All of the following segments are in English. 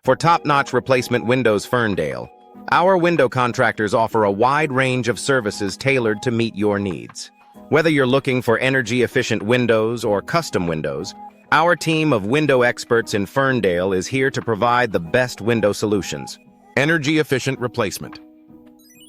For top-notch replacement windows Ferndale, our window contractors offer a wide range of services tailored to meet your needs. Whether you're looking for energy-efficient windows or custom windows, our team of window experts in Ferndale is here to provide the best window solutions. Energy-efficient replacement.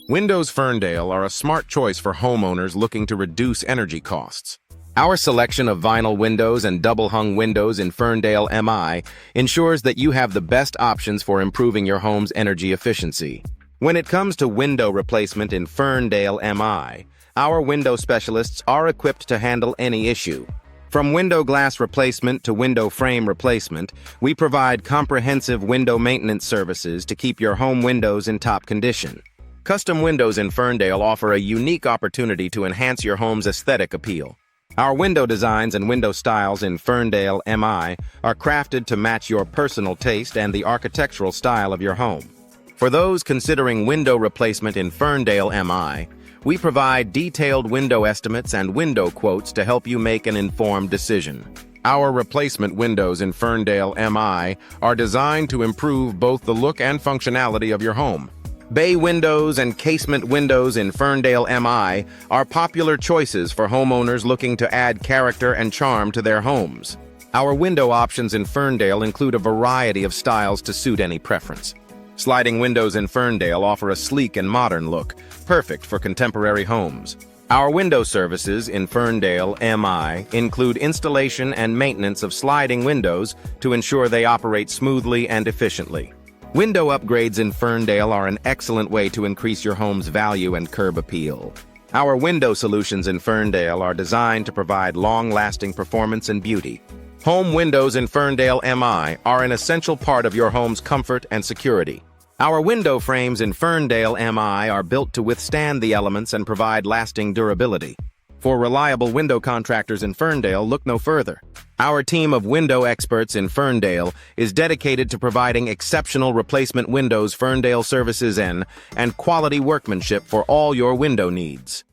Windows Ferndale are a smart choice for homeowners looking to reduce energy costs. Our selection of vinyl windows and double-hung windows in Ferndale MI ensures that you have the best options for improving your home's energy efficiency. When it comes to window replacement in Ferndale MI, our window specialists are equipped to handle any issue. From window glass replacement to window frame replacement, we provide comprehensive window maintenance services to keep your home windows in top condition. Custom windows in Ferndale offer a unique opportunity to enhance your home's aesthetic appeal. Our window designs and window styles in Ferndale MI are crafted to match your personal taste and the architectural style of your home. For those considering window replacement in Ferndale MI, we provide detailed window estimates and window quotes to help you make an informed decision. Our replacement windows in Ferndale MI are designed to improve both the look and functionality of your home. Bay windows and casement windows in Ferndale MI are popular choices for homeowners looking to add character and charm to their homes. Our window options in Ferndale include a variety of styles to suit any preference. Sliding windows in Ferndale offer a sleek and modern look, perfect for contemporary homes. Our window services in Ferndale MI include installation and maintenance of sliding windows to ensure they operate smoothly and efficiently. Window upgrades in Ferndale are an excellent way to increase your home's value and curb appeal. Our window solutions in Ferndale are designed to provide long-lasting performance and beauty. Home windows in Ferndale MI are an essential part of your home's comfort and security. Our window frames in Ferndale MI are built to withstand the elements and provide lasting durability. For reliable window contractors in Ferndale, look no further. Our team of window experts in Ferndale is dedicated to providing exceptional replacement windows Ferndale services in and quality workmanship for all your window needs.